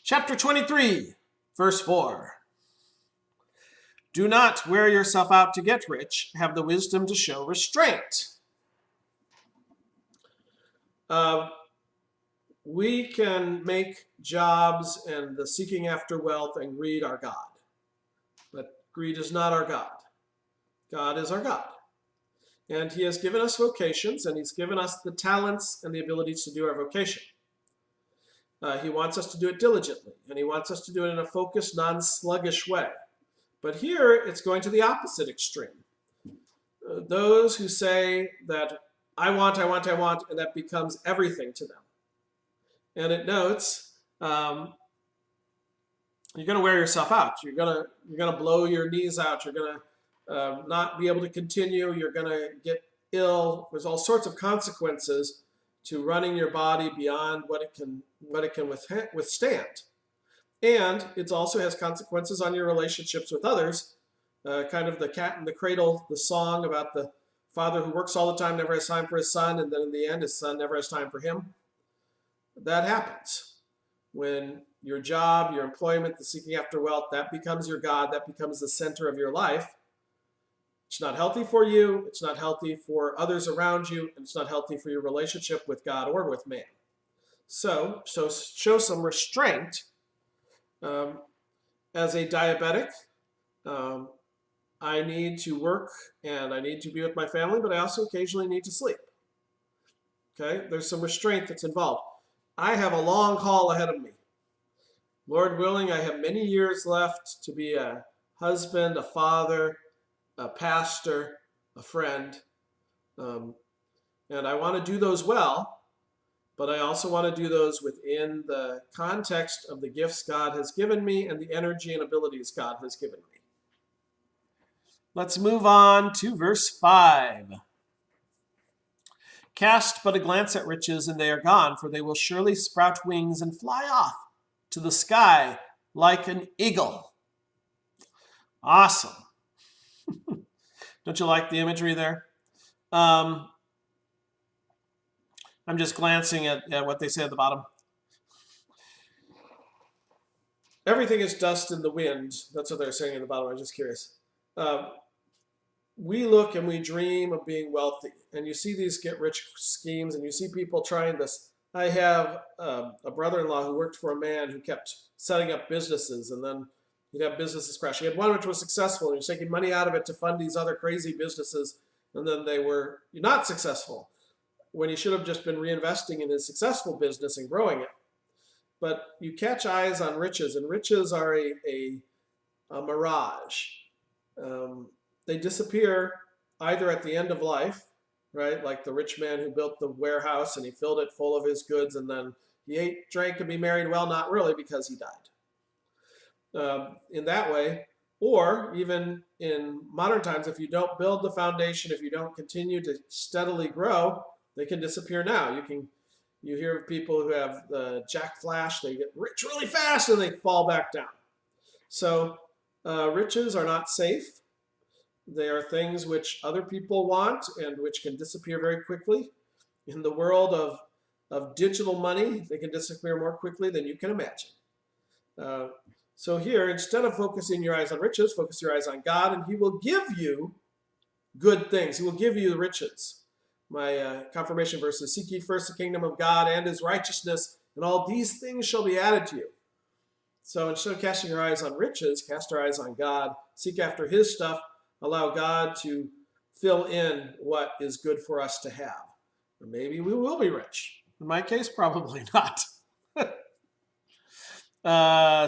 Chapter 23, verse 4. Do not wear yourself out to get rich. Have the wisdom to show restraint. We can make jobs and the seeking after wealth and greed our God. But greed is not our God. God is our God. And he has given us vocations, and he's given us the talents and the abilities to do our vocation. He wants us to do it diligently, and he wants us to do it in a focused, non-sluggish way. But here, it's going to the opposite extreme. Those who say that I want, and that becomes everything to them. And it notes, you're going to wear yourself out. You're going to blow your knees out. You're going to not be able to continue. You're going to get ill. There's all sorts of consequences to running your body beyond what it can withstand. And it also has consequences on your relationships with others, kind of the cat in the cradle, the song about the father who works all the time, never has time for his son, and then in the end, his son never has time for him. That happens when your job, your employment, the seeking after wealth, that becomes your God, that becomes the center of your life. It's not healthy for you, it's not healthy for others around you, and it's not healthy for your relationship with God or with man. So show some restraint. As a diabetic, I need to work and I need to be with my family, but I also occasionally need to sleep. Okay, there's some restraint that's involved. I have a long haul ahead of me. Lord willing, I have many years left to be a husband, a father, a pastor, a friend. And I want to do those well, but I also want to do those within the context of the gifts God has given me and the energy and abilities God has given me. Let's move on to verse 5. Cast but a glance at riches, and they are gone, for they will surely sprout wings and fly off to the sky like an eagle. Awesome. Don't you like the imagery there? I'm just glancing at what they say at the bottom. Everything is dust in the wind. That's what they're saying at the bottom. I'm just curious. We look and we dream of being wealthy, and you see these get-rich schemes, and you see people trying this. I have a brother-in-law who worked for a man who kept setting up businesses, and then he'd have businesses crash. He had one which was successful, and he was taking money out of it to fund these other crazy businesses, and then they were not successful, when he should have just been reinvesting in his successful business and growing it. But you catch eyes on riches, and riches are a mirage. They disappear either at the end of life, right? Like the rich man who built the warehouse and he filled it full of his goods, and then he ate, drank, and be married. Well, not really, because he died. In that way, or even in modern times, if you don't build the foundation, if you don't continue to steadily grow, they can disappear now. You hear of people who have the Jack Flash, they get rich really fast and they fall back down. So riches are not safe. They are things which other people want and which can disappear very quickly. In the world of digital money, they can disappear more quickly than you can imagine. So here, instead of focusing your eyes on riches, focus your eyes on God, and he will give you good things. He will give you the riches. My confirmation verse is, seek ye first the kingdom of God and his righteousness, and all these things shall be added to you. So instead of casting our eyes on riches, cast our eyes on God, seek after his stuff, allow God to fill in what is good for us to have. Or maybe we will be rich. In my case, probably not.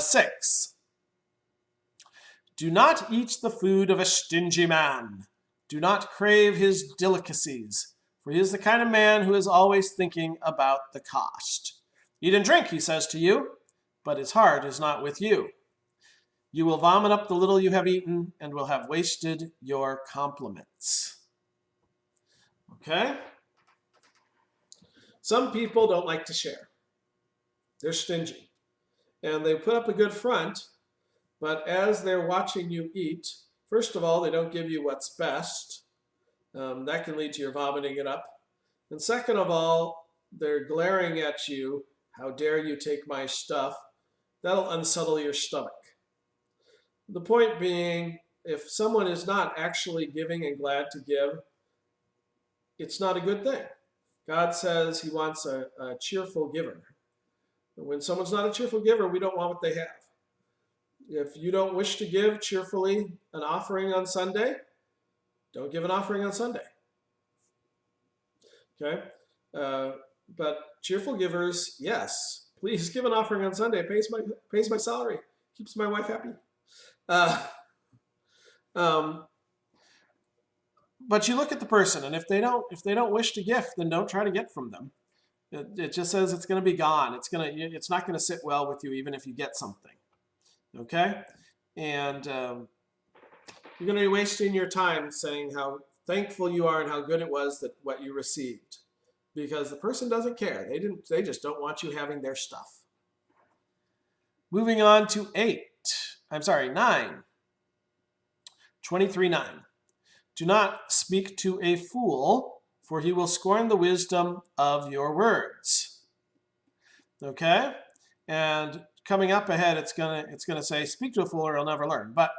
6. Do not eat the food of a stingy man. Do not crave his delicacies, for he is the kind of man who is always thinking about the cost. Eat and drink, he says to you, but his heart is not with you. You will vomit up the little you have eaten and will have wasted your compliments. Okay? Some people don't like to share. They're stingy. And they put up a good front, but as they're watching you eat, first of all, they don't give you what's best. That can lead to your vomiting it up. And second of all, they're glaring at you. How dare you take my stuff? That'll unsettle your stomach. The point being, if someone is not actually giving and glad to give, it's not a good thing. God says he wants a cheerful giver. When someone's not a cheerful giver, we don't want what they have. If you don't wish to give cheerfully an offering on Sunday, don't give an offering on Sunday. Okay? But cheerful givers, yes. Please give an offering on Sunday. It pays my salary. Keeps my wife happy. But you look at the person, and if they don't wish to gift, then don't try to get from them. It just says it's going to be gone. It's not going to sit well with you, even if you get something. Okay, and you're going to be wasting your time saying how thankful you are and how good it was that what you received, because the person doesn't care. They just don't want you having their stuff. Moving on to 9. 23:9. Do not speak to a fool, for he will scorn the wisdom of your words. Okay? And coming up ahead, it's gonna say, speak to a fool or he'll never learn. But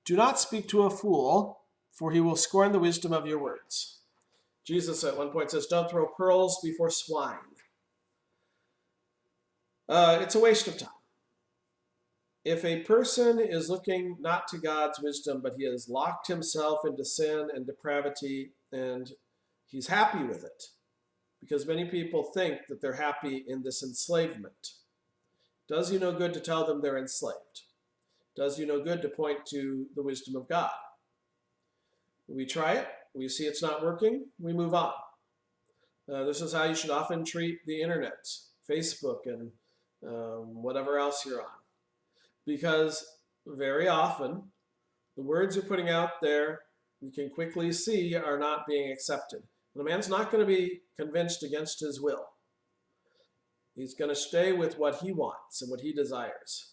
do not speak to a fool, for he will scorn the wisdom of your words. Jesus at one point says, don't throw pearls before swine. It's a waste of time. If a person is looking not to God's wisdom, but he has locked himself into sin and depravity, and he's happy with it, because many people think that they're happy in this enslavement. Does you no good to tell them they're enslaved. Does you no good to point to the wisdom of God. We try it, we see it's not working, we move on. This is how you should often treat the internet, Facebook, and whatever else you're on. Because very often, the words you're putting out there, you can quickly see, are not being accepted. And a man's not going to be convinced against his will. He's going to stay with what he wants and what he desires.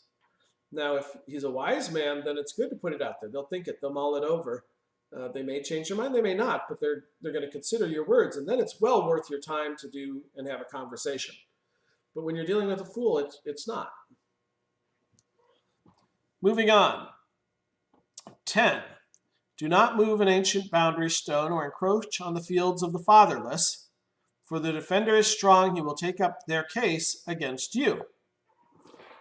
Now, if he's a wise man, then it's good to put it out there. They'll think it, they'll mull it over. They may change their mind, they may not, but they're going to consider your words, and then it's well worth your time to do and have a conversation. But when you're dealing with a fool, it's not. Moving on. 10. Do not move an ancient boundary stone or encroach on the fields of the fatherless, for the defender is strong, he will take up their case against you.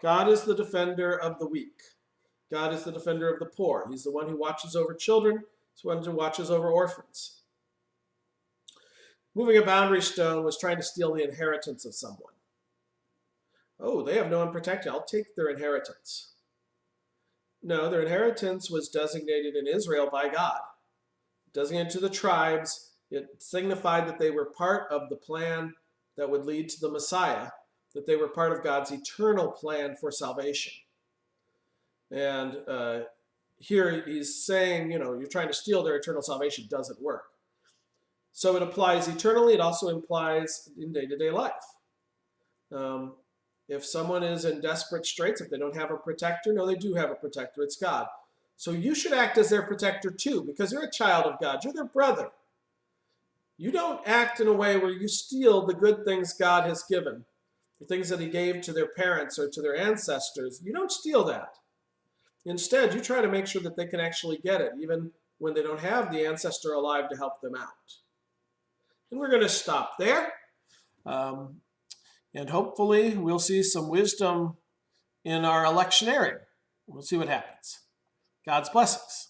God is the defender of the weak. God is the defender of the poor. He's the one who watches over children. He's the one who watches over orphans. Moving a boundary stone was trying to steal the inheritance of someone. Oh, they have no one protected. I'll take their inheritance. No, their inheritance was designated in Israel by God. Designated to the tribes, it signified that they were part of the plan that would lead to the Messiah, that they were part of God's eternal plan for salvation. And here he's saying, you're trying to steal their eternal salvation. Doesn't work. So it applies eternally. It also implies in day-to-day life. If someone is in desperate straits, if they don't have a protector, no, they do have a protector. It's God. So you should act as their protector too, because you're a child of God. You're their brother. You don't act in a way where you steal the good things God has given, the things that he gave to their parents or to their ancestors. You don't steal that. Instead, you try to make sure that they can actually get it, even when they don't have the ancestor alive to help them out. And we're going to stop there. And hopefully we'll see some wisdom in our electioneering. We'll see what happens. God's blessings.